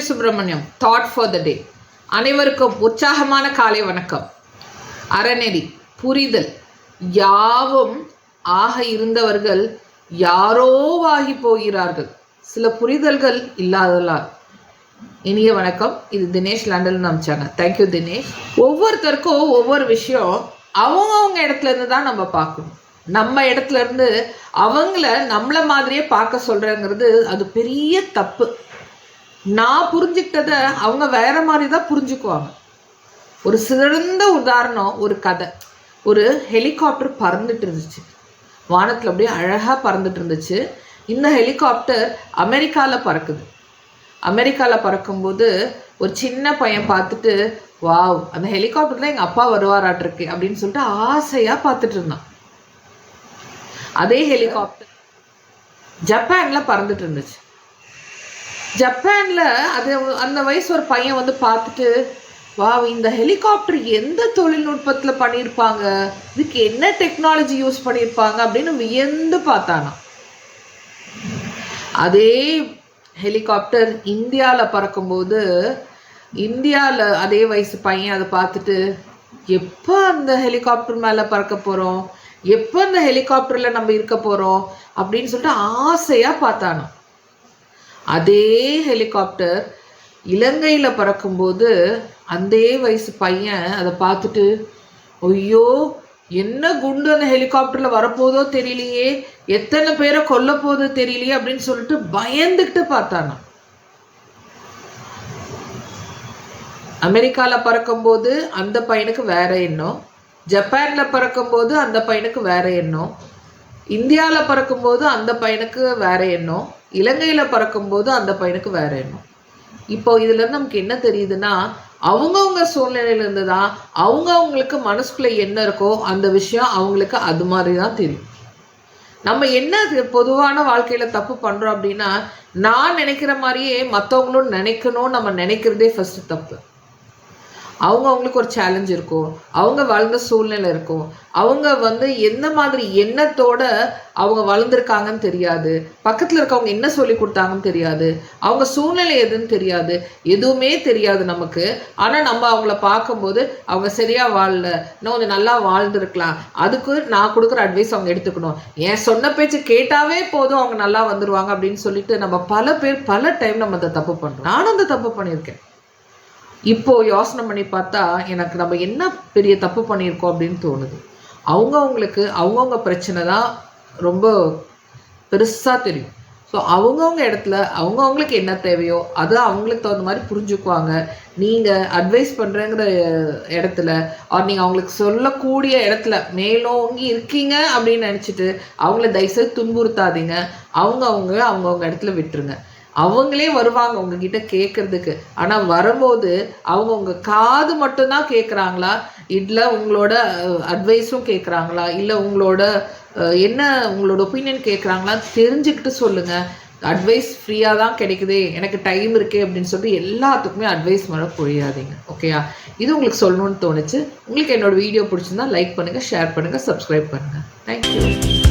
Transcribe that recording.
Subramaniam. Thought for the டே. அனைவருக்கும் உற்சாகமான காலை வணக்கம். அறநெறி, புரிதல் யாவும் ஆக இருந்தவர்கள் யாரோவாகி போகிறார்கள். சில புரிதல்கள் இல்லாதலால். இனிய வணக்கம். இது தினேஷ் லண்டன் நம்ம சேனல். தேங்க்யூ தினேஷ். ஒவ்வொருத்தருக்கும் ஒவ்வொரு விஷயம் அவங்க இடத்துல இருந்து தான் நம்ம பார்க்கணும். நம்ம இடத்துல இருந்து அவங்கள நம்மள மாதிரியே பார்க்க சொல்றங்கிறது அது பெரிய தப்பு. நான் புரிஞ்சுக்கிட்டதை அவங்க வேற மாதிரி தான் புரிஞ்சுக்குவாங்க. ஒரு சிறந்த உதாரணம், ஒரு கதை. ஒரு ஹெலிகாப்டர் பறந்துட்டு இருந்துச்சு, வானத்தில் அப்படியே அழகாக பறந்துட்டு இருந்துச்சு. இந்த ஹெலிகாப்டர் அமெரிக்காவில் பறக்குது. அமெரிக்காவில் பறக்கும்போது ஒரு சின்ன பையன் பார்த்துட்டு, வாவ், அந்த ஹெலிகாப்டர் தான் எங்கள் அப்பா வருவாராட்டிருக்கு அப்படின்னு சொல்லிட்டு ஆசையாக பார்த்துட்டு இருந்தான். அதே ஹெலிகாப்டர் ஜப்பானில் பறந்துட்டு இருந்துச்சு. ஜப்பானில் அது அந்த வயசு ஒரு பையன் வந்து பார்த்துட்டு, வா, இந்த ஹெலிகாப்டர் எந்த தொழில்நுட்பத்தில் பண்ணியிருப்பாங்க, இதுக்கு என்ன டெக்னாலஜி யூஸ் பண்ணியிருப்பாங்க அப்படின்னு வியந்து பார்த்தானா. அதே ஹெலிகாப்டர் இந்தியாவில் பறக்கும்போது, இந்தியாவில் அதே வயசு பையன் அதை பார்த்துட்டு, எப்போ அந்த ஹெலிகாப்டர் மேலே பறக்க போகிறோம், எப்போ அந்த ஹெலிகாப்டரில் நம்ம இருக்க போகிறோம் அப்படின்னு சொல்லிட்டு ஆசையாக பார்த்தானோ. அதே ஹெலிகாப்டர் இலங்கையில் பறக்கும்போது அந்த வயசு பையன் அதை பார்த்துட்டு, ஐயோ, என்ன குண்டு அந்த ஹெலிகாப்டரில் வரப்போதோ தெரியலையே, எத்தனை பேரை கொல்ல போதோ தெரியலையே அப்படின்னு சொல்லிட்டு பயந்துக்கிட்டு பார்த்தானா. அமெரிக்காவில் பறக்கும்போது அந்த பையனுக்கு வேற எண்ணம், ஜப்பானில் பறக்கும்போது அந்த பையனுக்கு வேற எண்ணம், இந்தியாவில் பறக்கும்போது அந்த பையனுக்கு வேற எண்ணம், இலங்கையில் பறக்கும்போது அந்த பையனுக்கு வேற எண்ணம். இப்போ இதுலேருந்து நமக்கு என்ன தெரியுதுன்னா, அவங்கவுங்க சூழ்நிலையிலேருந்து தான் அவங்களுக்கு மனசுக்குள்ளே என்ன இருக்கோ அந்த விஷயம் அவங்களுக்கு அது மாதிரி தான் தெரியும். நம்ம என்ன பொதுவான வாழ்க்கையில் தப்பு பண்ணுறோம் அப்படின்னா, நான் நினைக்கிற மாதிரியே மற்றவங்களும் நினைக்கணும்னு நம்ம நினைக்கிறதே ஃபஸ்ட்டு தப்பு. அவங்களுக்கு ஒரு சேலஞ்ச் இருக்கும், அவங்க வளர்ந்த சூழ்நிலை இருக்கும், அவங்க வந்து எந்த மாதிரி எண்ணத்தோட அவங்க வளர்ந்துருக்காங்கன்னு தெரியாது, பக்கத்தில் இருக்கவங்க என்ன சொல்லி கொடுத்தாங்கன்னு தெரியாது, அவங்க சூழ்நிலை எதுன்னு தெரியாது, எதுவுமே தெரியாது நமக்கு. ஆனால் நம்ம அவங்கள பார்க்கும்போது அவங்க சரியாக வாழல, இன்னும் கொஞ்சம் நல்லா வாழ்ந்துருக்கலாம், அதுக்கு நான் கொடுக்குற அட்வைஸ் அவங்க எடுத்துக்கணும், ஏன் சொன்ன பேச்சு கேட்டாவே போதும் அவங்க நல்லா வந்துடுவாங்க அப்படின்னு சொல்லிட்டு நம்ம பல பேர் பல டைம் நம்ம அந்த தப்பு பண்ணுறோம். நானும் அந்த தப்பு பண்ணியிருக்கேன். இப்போ யோசனை பண்ணி பார்த்தா எனக்கு நம்ம என்ன பெரிய தப்பு பண்ணியிருக்கோம் அப்படின்னு தோணுது. அவங்கவுங்களுக்கு அவங்கவுங்க பிரச்சனை தான் ரொம்ப பெருசாக தெரியும். ஸோ அவங்கவுங்க இடத்துல அவங்கவுங்களுக்கு என்ன தேவையோ அதை அவங்களுக்கு தகுந்த மாதிரி புரிஞ்சுக்குவாங்க. நீங்கள் அட்வைஸ் பண்ணுறேங்கிற இடத்துல நீங்கள் அவங்களுக்கு சொல்லக்கூடிய இடத்துல மேலோங்கி இருக்கீங்க அப்படின்னு நினச்சிட்டு அவங்கள தயவுசெய்து துன்புறுத்தாதீங்க. அவங்கவுங்க இடத்துல விட்டுருங்க. அவங்களே வருவாங்க உங்ககிட்ட கேட்கறதுக்கு. ஆனால் வரும்போது அவங்க உங்கள் காது மட்டும்தான் கேட்குறாங்களா, இல்லை உங்களோட அட்வைஸும் கேட்குறாங்களா, இல்லை உங்களோட உங்களோட ஒப்பீனியன் கேட்குறாங்களா தெரிஞ்சுக்கிட்டு சொல்லுங்கள். அட்வைஸ் ஃப்ரீயாக தான் கிடைக்குது, எனக்கு டைம் இருக்கே அப்படின்னு சொல்லிட்டு எல்லாத்துக்குமே அட்வைஸ் மேலே பொழியாதீங்க. ஓகேயா? இது உங்களுக்கு சொல்லணும்னு தோணுச்சு. உங்களுக்கு என்னோடய வீடியோ பிடிச்சிருந்தா லைக் பண்ணுங்கள், ஷேர் பண்ணுங்கள், சப்ஸ்கிரைப் பண்ணுங்கள். தேங்க்யூ.